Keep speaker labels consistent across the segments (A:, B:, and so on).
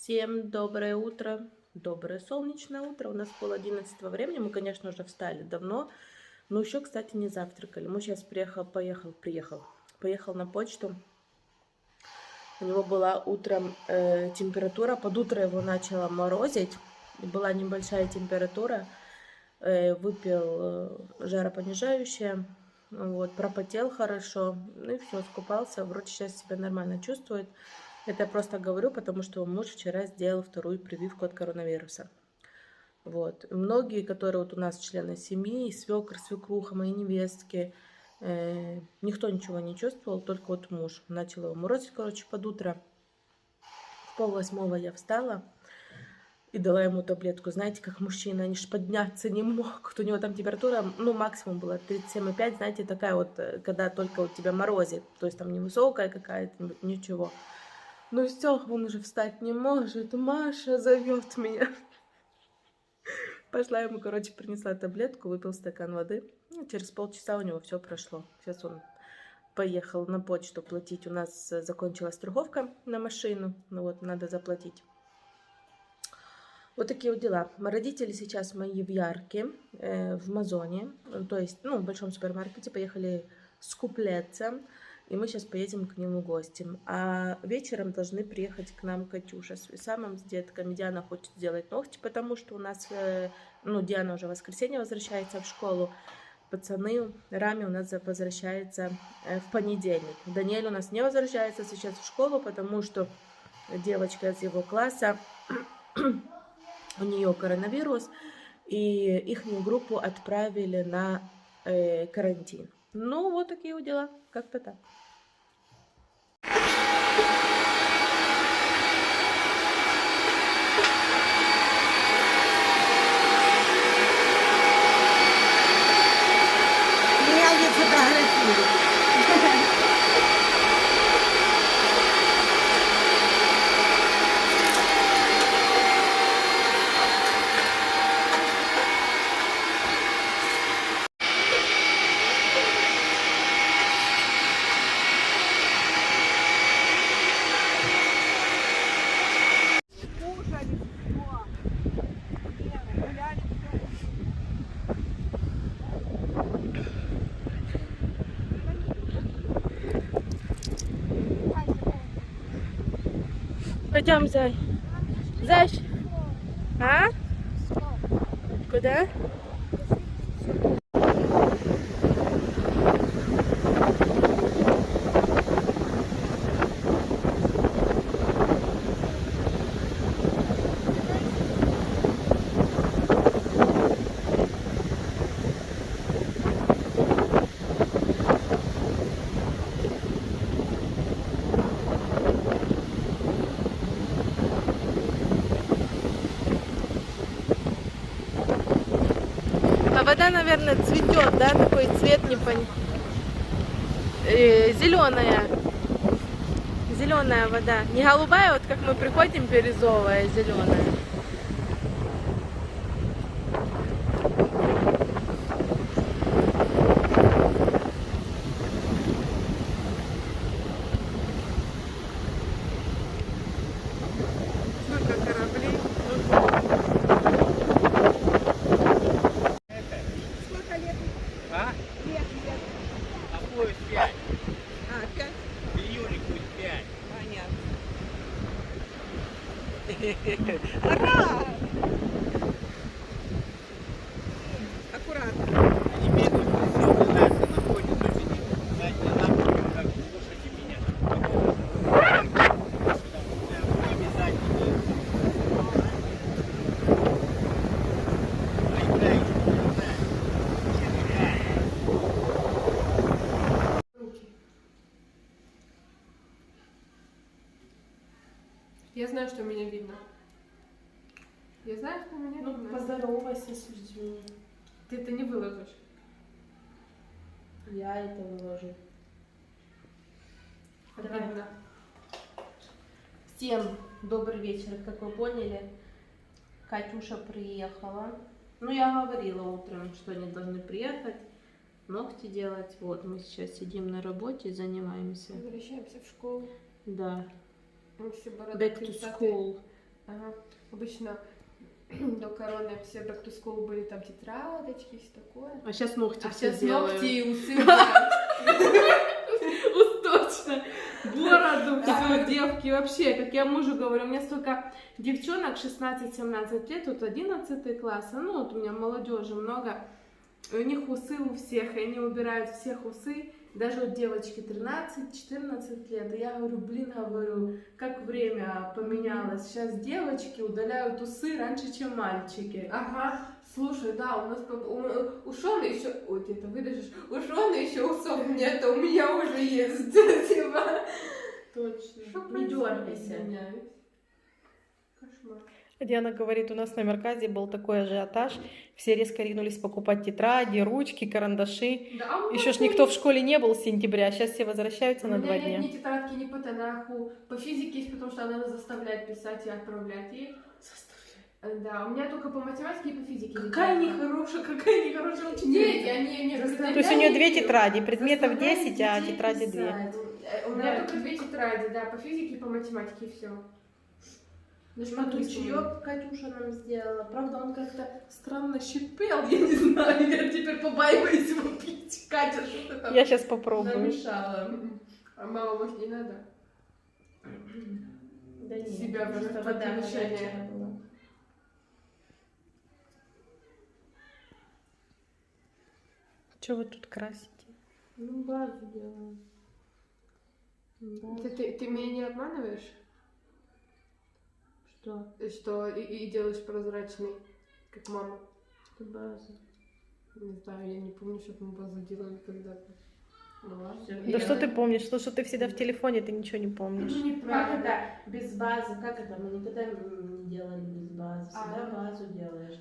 A: Всем доброе утро, доброе солнечное утро. У нас 10:30 времени. Мы, конечно, уже встали давно, но еще, кстати, не завтракали. Мы сейчас поехал на почту. У него была утром температура, под утро его начало морозить. Была небольшая температура. Выпил жаропонижающее, вот, пропотел хорошо, ну и все, скупался, вроде сейчас себя нормально чувствует. Это я просто говорю, потому что муж вчера сделал вторую прививку от коронавируса. Вот. Многие, которые вот у нас члены семьи, свекр, свекруха, мои невестки, никто ничего не чувствовал, только вот муж начал его морозить, короче, под утро. В 7:30 я встала и дала ему таблетку. Знаете, как мужчина, они ж подняться не мог. У него там температура, ну, максимум была 37,5, знаете, такая вот, когда только вот тебя морозит. То есть там невысокая какая-то, ничего. Ну все, он уже встать не может. Маша зовет меня. Пошла ему, короче, принесла таблетку, выпил стакан воды. И через полчаса у него все прошло. Сейчас он поехал на почту платить. У нас закончилась страховка на машину. Ну вот, надо заплатить. Вот такие вот дела. Родители сейчас мои в Ярке, в Мазоне, то есть, ну, в большом супермаркете, поехали скупляться, и мы сейчас поедем к ним в гости. А вечером должны приехать к нам Катюша с Висамом, с детками. Диана хочет сделать ногти, потому что у нас, ну, Диана уже в воскресенье возвращается в школу. Пацаны, Рами у нас возвращается в понедельник. Даниэль у нас не возвращается сейчас в школу, потому что девочка из его класса, у нее коронавирус, и их группу отправили на карантин. Ну, вот такие вот дела, как-то так.
B: Меня не фотографируют. Кушали всё. Гуляли всё.
A: Пойдем, Зай. Зай. А? Куда? А вода, наверное, цветет, да? Такой цвет непонятный. Зеленая. Зеленая вода. Не голубая, вот как мы приходим, бирюзовая, зеленая. Сколько кораблей.
B: Сколько лет?
C: А?
B: Лет.
C: А будет 5.
B: А, 5?
C: В июне будет 5.
B: Понятно. Ура! Аккуратно.
C: Они бегают, все нас находят, очень задние лапы, как слушайте меня. Обязательно.
D: Я знаю, что меня видно. Я знаю, что меня
A: Ну,
D: видно.
A: поздоровайся с людьми.
D: Ты это не выложишь.
A: Я это выложу. Давай.
D: Обидно.
A: Всем добрый вечер, как вы поняли. Катюша приехала. Ну, я говорила утром, что они должны приехать, ногти делать. Вот, мы сейчас сидим на работе, занимаемся.
D: Возвращаемся в школу.
A: Да,
D: Мы все
A: back to school.
D: Ага. Обычно до короны все back to school были там тетрадочки, все такое.
A: А сейчас ногти
D: А
A: все
D: сейчас
A: делаю.
D: ногти и усы убирают.
A: Вот точно. Бороду, все, девки, вообще, как я мужу говорю, у меня столько девчонок, 16-17 лет, тут 11 класс, ну вот у меня молодежи много, и у них усы у всех, и они убирают всех усы, даже вот девочки 13-14 лет, и я говорю, блин, говорю, как время поменялось, сейчас девочки удаляют усы раньше, чем мальчики.
D: Ага, слушай, да, у нас у Шона еще, ой, ты это выдашь, у Шона еще усов нет, а у меня уже есть, типа.
A: Точно.
D: Что
A: Не
D: происходит?
A: дергайся.
D: Извиняюсь. Кошмар.
E: Диана говорит, у нас на Мерказе был такой ажиотаж, все резко ринулись покупать тетради, ручки, карандаши.
D: Да, а у
E: Еще
D: нас
E: ж никто в школе не был с сентября, сейчас все возвращаются
D: У
E: на
D: меня
E: 2
D: нет
E: дня.
D: ни тетрадки, ни по Танаху. По физике есть, потому что она нас заставляет писать и отправлять ей. Да, у меня только по математике и по физике.
A: Какая
D: нехорошая
A: нехорошая
D: Нет,
A: учительница.
D: я не
E: То есть у нее 2
D: заставляю
E: тетради, предметов
A: Заставляет
E: 10, а
A: детей
E: тетради 2.
A: писать.
D: У меня только 2 тетради, да, по физике и по математике, и все.
A: А тут чаек Катюша нам сделала. Правда, он как-то странно щипел, я не знаю. Я теперь побаиваюсь его пить. Катя, что ты там
E: Я сейчас попробую.
A: намешала?
D: А мама, может, не надо?
A: Да нет,
D: Себя
A: просто
D: просто
A: вода
D: подмешали.
A: горячая была.
E: Что вы тут красите?
A: Ну, базу делаем. Базу.
D: Ты меня не обманываешь?
A: Что?
D: Что и делаешь прозрачный, как мама?
A: Это база.
D: Не знаю, я не помню, чтобы мы базу делали когда-то.
E: Да что ты помнишь? Что ты всегда в телефоне, ты ничего не помнишь.
A: Как это без базы? Как это? Мы никогда не делали без базы. Всегда базу делаешь.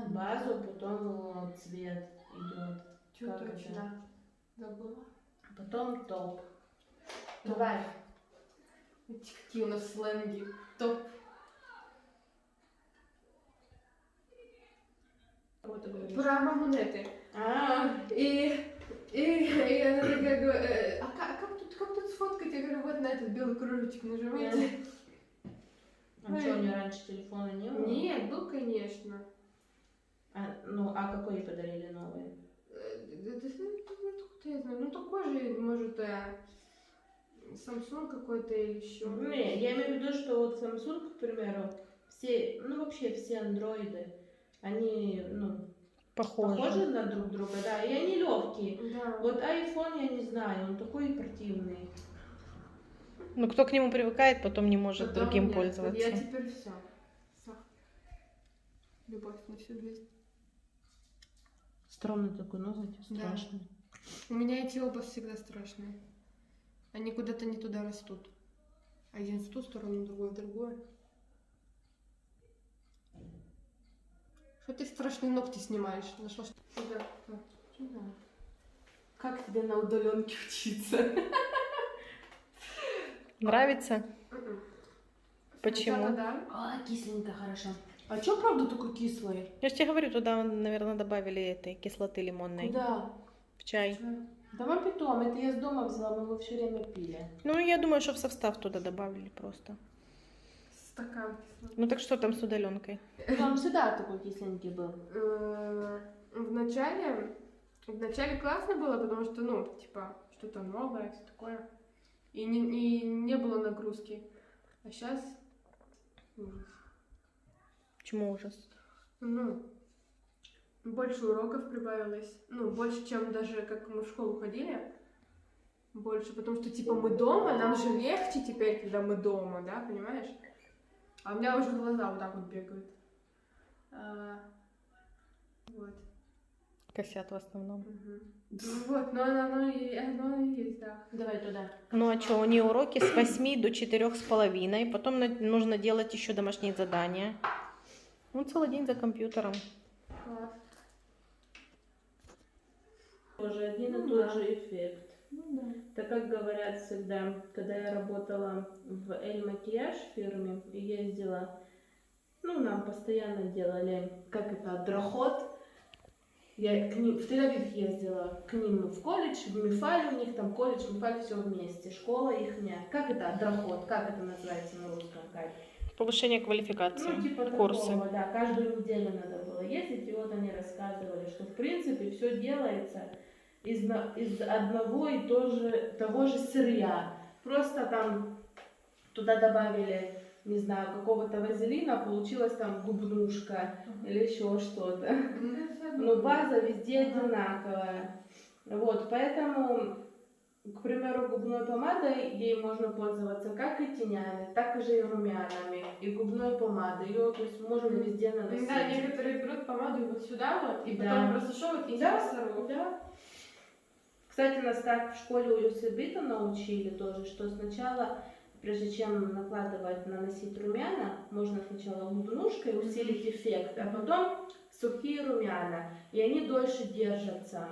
A: Базу, потом цвет идет.
D: Чё
A: Как
D: точно? Забыла.
A: Потом топ. Давай.
D: Эти какие у нас сленги. Топ.
A: Вот ты говоришь.
D: Про мамунеты. И она такая говорит, как тут сфоткать? Я говорю, вот на этот белый кружочек нажимайте.
A: А что, у нее раньше телефона не было?
D: Нет, был, конечно.
A: А какой ей подарили новый?
D: Откуда я знаю? Ну такой же, может, Samsung какой-то или еще.
A: Не, я имею в виду, что вот Samsung, к примеру, все, ну вообще все андроиды, они, похожи на друг друга, да, и они легкие.
D: Да.
A: Вот iPhone, я не знаю, он такой противный.
E: Ну кто к нему привыкает, потом не может
D: Потом
E: другим
D: нет.
E: пользоваться.
D: Я теперь все. Любовь на всю жизнь.
A: Странный такой ноготь,
D: Да.
A: страшный.
D: У меня эти оба всегда страшные. Они куда-то не туда растут. Один в ту сторону, другой в другую. Что ты страшные ногти снимаешь? Нашла что тебя.
A: Да. Как тебе на удаленке учиться?
E: Нравится? Почему?
D: Сначала да.
A: Кисленько, хорошо. А чё, правда, такой кислый?
E: Я же тебе говорю, туда, наверное, добавили этой кислоты лимонной
A: Куда?
E: в чай.
A: Давай потом, это я с дома взяла, мы его все время пили.
E: Ну, я думаю, что в состав туда добавили просто.
D: Стакан кислоты.
E: Ну так что там с удаленкой?
A: Там всегда такой кисленький был.
D: Вначале классно было, потому что, ну, типа, что-то новое, все такое. И не было нагрузки. А сейчас ужас.
E: Почему ужас?
D: Ну, больше уроков прибавилось. Ну, больше, чем даже как мы в школу ходили. Больше, потому что, типа, мы дома, нам же легче теперь, когда мы дома, да, понимаешь? А у меня уже глаза вот так вот бегают. Вот.
E: Косят в основном.
D: Мгм. Ну вот, но оно и есть, да.
A: Давай туда.
E: Ну а что, у нее уроки с 8 до 4:30, потом нужно делать еще домашние задания. Ну, целый день за компьютером.
D: Класс.
A: Тоже один и тот же эффект. Так как говорят всегда, когда я работала в Эль-Макияж фирме и ездила, нам постоянно делали, как это, дроход. Я к ним в Тель-Авив ездила, к ним в колледж, в Мифале, у них там колледж, Мифаль, все вместе, школа ихняя. Как это, дроход, как это называется на русском, Кать?
E: Повышение квалификации.
A: Ну, типа
E: Курсы.
A: такого, да, каждую неделю надо было ездить, и вот они рассказывали, что в принципе все делается из одного и того же сырья. Просто там туда добавили, не знаю, какого-то вазелина, получилась там губнушка или еще что-то. Но база везде одинаковая. Вот, поэтому, к примеру, губной помадой ей можно пользоваться как и тенями, так и румянами, и губной помадой. Ее, то есть, можно везде наносить.
D: Да, некоторые берут помаду вот сюда вот, и
A: Да.
D: потом просушивают и
A: Да,
D: сорвут.
A: да. Кстати, нас так в школе у Юсебита научили тоже, что сначала, прежде чем наносить румяна, можно сначала губнушкой усилить эффект, а потом сухие румяна, и они дольше держатся.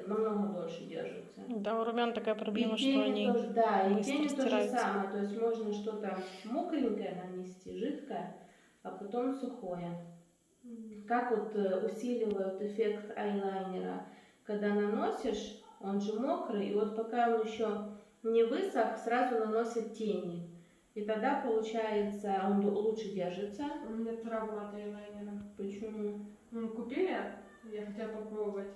A: Намного дольше держатся.
E: Да, у румян такая проблема,
A: И
E: что
A: тени
E: они
A: тоже, да, и
E: быстро
A: тени то же
E: стираются.
A: самое, то есть можно что-то мокренькое нанести, жидкое, а потом сухое. Как вот усиливают эффект айлайнера, когда наносишь, он же мокрый, и вот пока он еще не высох, сразу наносят тени. И тогда получается, он лучше держится.
D: У меня травма от айлайнера.
A: Почему?
D: Ну, купили, я хотела попробовать.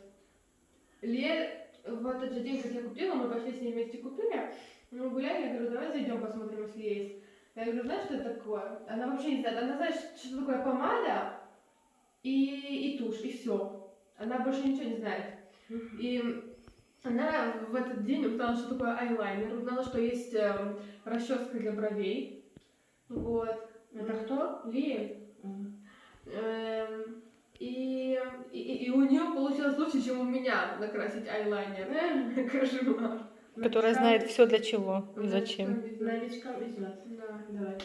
D: В этот же день, как я купила, мы пошли с ней вместе купили. Мы гуляли, я говорю, давай зайдем посмотрим, если есть. Я говорю, знаешь, что это такое? Она вообще не знает. Она знает, что такое помада и тушь, и все. Она больше ничего не знает. И она в этот день узнала, что такое айлайнер, узнала, что есть расческа для бровей. Вот.
A: Это кто?
D: Лия. И у нее получилось лучше, чем у меня накрасить айлайнер. Кошмар.
E: Которая знает все для чего и зачем.
A: Новичкам везет.
D: Да.
A: Давай.